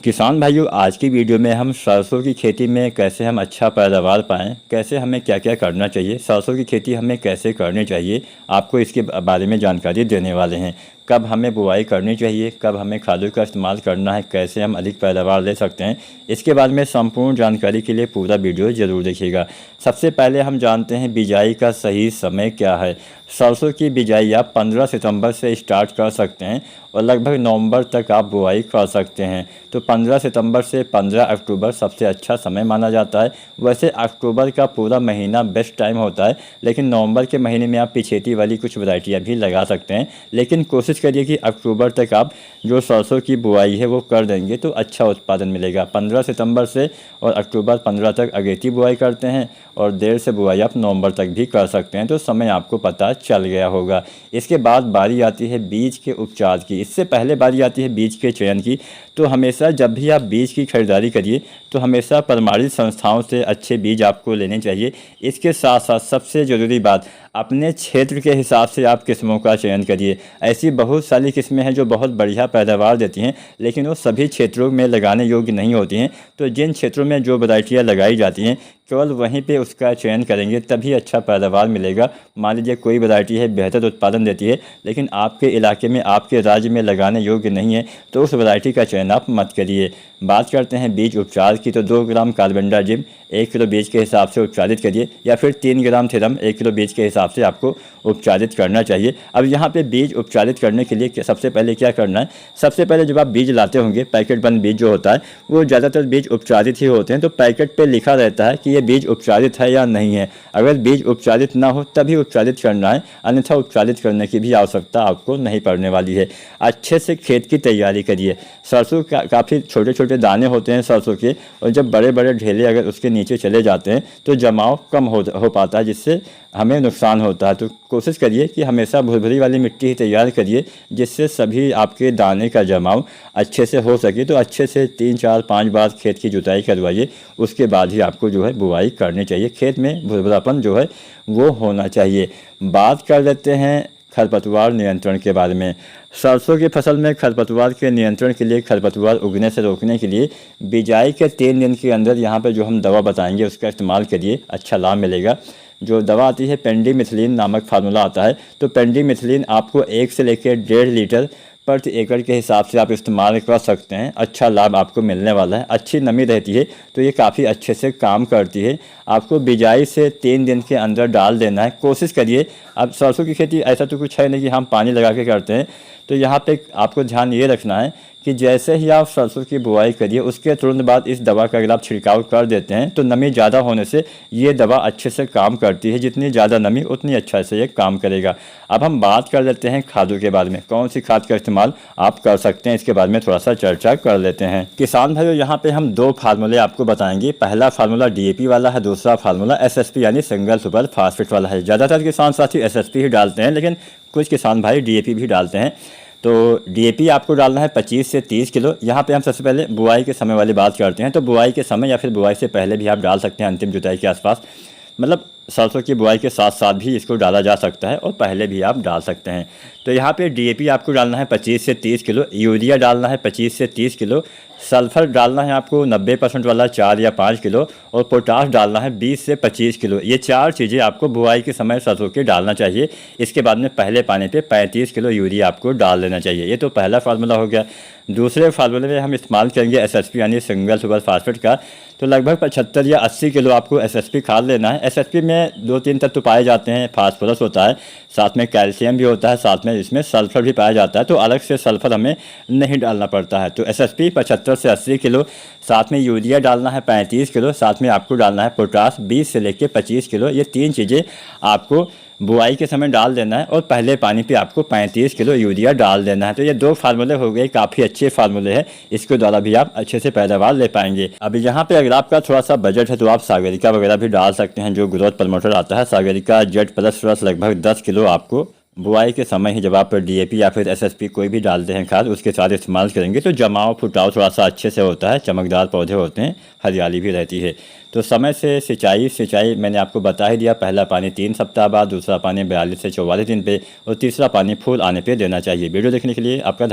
किसान भाइयों, आज की वीडियो में हम सरसों की खेती में कैसे हम अच्छा पैदावार पाएँ, कैसे हमें क्या क्या करना चाहिए, सरसों की खेती हमें कैसे करनी चाहिए, आपको इसके बारे में जानकारी देने वाले हैं। कब हमें बुआई करनी चाहिए, कब हमें खादों का इस्तेमाल करना है, कैसे हम अधिक पैदावार ले सकते हैं, इसके बारे में संपूर्ण जानकारी के लिए पूरा वीडियो ज़रूर देखिएगा। सबसे पहले हम जानते हैं बिजाई का सही समय क्या है। सरसों की बिजाई आप 15 सितंबर से स्टार्ट कर सकते हैं और लगभग नवंबर तक आप बुआई कर सकते हैं। तो 15 सितंबर से 15 अक्टूबर सबसे अच्छा समय माना जाता है। वैसे अक्टूबर का पूरा महीना बेस्ट टाइम होता है, लेकिन नवंबर के महीने में आप पिछेती वाली कुछ वैरायटियाँ भी लगा सकते हैं। लेकिन कोशिश करिए कि अक्टूबर तक आप जो सरसों की बुआई है वो कर देंगे तो अच्छा उत्पादन मिलेगा। 15 सितंबर से और अक्टूबर 15 तक अगेती बुआई करते हैं और देर से बुआई आप नवंबर तक भी कर सकते हैं। तो समय आपको पता चल गया होगा। इसके बाद बारी आती है बीज के उपचार की। इससे पहले बारी आती है बीज के चयन की। तो हमेशा जब भी आप बीज की खरीदारी करिए तो हमेशा प्रमाणित संस्थाओं से अच्छे बीज आपको लेने चाहिए। इसके साथ साथ सबसे ज़रूरी बात, अपने क्षेत्र के हिसाब से आप किस्मों का चयन करिए। ऐसी बहुत सारी किस्में हैं जो बहुत बढ़िया पैदावार देती हैं, लेकिन वो सभी क्षेत्रों में लगाने योग्य नहीं होती हैं। तो जिन क्षेत्रों में जो वैरायटियाँ लगाई जाती हैं केवल वहीं पे उसका चयन करेंगे तभी अच्छा पैदावार मिलेगा। मान लीजिए कोई वैरायटी है बेहतर उत्पादन देती है, लेकिन आपके इलाके में आपके राज्य में लगाने योग्य नहीं है, तो उस वैरायटी का चयन आप मत करिए। बात करते हैं बीज उपचार की, तो 2 ग्राम कार्बेंडाजिम 1 किलो बीज के हिसाब से उपचारित करिए, या फिर 3 ग्राम थेरम 1 किलो बीज के हिसाब से आपको उपचारित करना चाहिए। अब यहाँ पे बीज उपचारित करने के लिए सबसे पहले क्या करना है, सबसे पहले जब आप बीज लाते होंगे, पैकेट बंद बीज जो होता है वो ज़्यादातर बीज उपचारित ही होते हैं। तो पैकेट पे लिखा रहता है कि ये बीज उपचारित है या नहीं है। अगर बीज उपचारित ना हो तभी उपचारित करना है, अन्यथा उपचारित करने की भी आवश्यकता आपको नहीं पड़ने वाली है। अच्छे से खेत की तैयारी करिए। सरसों काफ़ी छोटे छोटे दाने होते हैं सरसों के, और जब बड़े बड़े ढेले अगर उसके नीचे चले जाते हैं तो जमाव कम हो पाता है, जिससे हमें नुकसान होता है। तो कोशिश करिए कि हमेशा भुरभुरी वाली मिट्टी ही तैयार करिए, जिससे सभी आपके दाने का जमाव अच्छे से हो सके। तो अच्छे से 3, 4, 5 बार खेत की जुताई करवाइए, उसके बाद ही आपको जो है बुआई करनी चाहिए। खेत में भुरभुरापन जो है वो होना चाहिए। बात कर लेते हैं खरपतवार नियंत्रण के बारे में। सरसों की फसल में खरपतवार के नियंत्रण के लिए, खरपतवार उगने से रोकने के लिए बिजाई के 3 दिन के अंदर यहाँ पे जो हम दवा बताएंगे उसका इस्तेमाल करिए, अच्छा लाभ मिलेगा। जो दवा आती है पेंडीमिथिलिन नामक फार्मूला आता है। तो पेंडीमिथिलिन आपको 1 से लेकर 1.5 लीटर प्रति एकड़ के हिसाब से आप इस्तेमाल कर सकते हैं। अच्छा लाभ आपको मिलने वाला है। अच्छी नमी रहती है तो ये काफ़ी अच्छे से काम करती है। आपको बिजाई से 3 दिन के अंदर डाल देना है। कोशिश करिए, अब सरसों की खेती ऐसा तो कुछ है नहीं कि हम पानी लगा के करते हैं, तो यहाँ पे आपको ध्यान ये रखना है कि जैसे ही आप सरसों की बुआई करिए उसके तुरंत बाद इस दवा का अगर आप छिड़काव कर देते हैं तो नमी ज़्यादा होने से ये दवा अच्छे से काम करती है। जितनी ज़्यादा नमी उतनी अच्छा से ये काम करेगा। अब हम बात कर लेते हैं खादों के बारे में, कौन सी खाद का इस्तेमाल आप कर सकते हैं, इसके बारे में थोड़ा सा चर्चा कर लेते हैं। किसान भाइयों, यहाँ पे हम 2 फार्मूले आपको बताएंगे। पहला फार्मूला DAP वाला है, दूसरा फार्मूला SSP यानी सिंगल सुपर फास्फेट वाला है। ज़्यादातर किसान साथी SSP ही डालते हैं, लेकिन कुछ किसान भाई DAP भी डालते हैं। तो DAP आपको डालना है 25 से 30 किलो। यहाँ पे हम सबसे पहले बुआई के समय वाली बात करते हैं। तो बुआई के समय या फिर बुआई से पहले भी आप डाल सकते हैं, अंतिम जुताई के आसपास, मतलब सरसों की बुआई के साथ साथ भी इसको डाला जा सकता है और पहले भी आप डाल सकते हैं। तो यहाँ पे DAP आपको डालना है 25 से 30 किलो, यूरिया डालना है 25 से 30 किलो, सल्फर डालना है आपको 90% वाला 4 या 5 किलो, और पोटाश डालना है 20 से 25 किलो। ये 4 चीज़ें आपको बुआई के समय सरसों के डालना चाहिए। इसके बाद में पहले पानी पे 35 किलो यूरिया आपको डाल देना चाहिए। ये तो पहला फार्मूला हो गया। दूसरे फार्मूले में हम इस्तेमाल करेंगे SSP यानी सिंगल सुपर फास्फेट का। तो लगभग 75 या 80 किलो आपको SSP खाद लेना है। SSP में 2-3 तत्व पाए जाते हैं। फास्फोरस होता है, साथ में कैल्शियम भी होता है, साथ में इसमें सल्फर भी पाया जाता है। तो अलग से सल्फर हमें नहीं डालना पड़ता है। तो SSP 75 से 80 किलो, साथ में यूरिया डालना है 35 किलो, साथ में आपको डालना है पोटाश 20 से लेकर 25 किलो। ये 3 चीज़ें आपको बुआई के समय डाल देना है, और पहले पानी पे आपको 35 किलो यूरिया डाल देना है। तो ये 2 फार्मूले हो गए, काफ़ी अच्छे फार्मूले हैं। इसके द्वारा भी आप अच्छे से पैदावार ले पाएंगे। अभी यहाँ पे अगर आपका थोड़ा सा बजट है तो आप सागरिका वगैरह भी डाल सकते हैं, जो ग्रोथ प्रमोटर आता है। सागरिका Z+ लगभग 10 किलो आपको बुआई के समय ही, जब आप DAP या फिर SSP कोई भी डालते हैं खाद, उसके साथ इस्तेमाल करेंगे तो जमाव फुटाव थोड़ा सा अच्छे से होता है। चमकदार पौधे होते हैं, हरियाली भी रहती है। तो समय से सिंचाई मैंने आपको बता ही दिया। पहला पानी 3 सप्ताह बाद, दूसरा पानी 42 से 44 दिन पे, और तीसरा पानी फूल आने पे देना चाहिए। वीडियो देखने के लिए आपका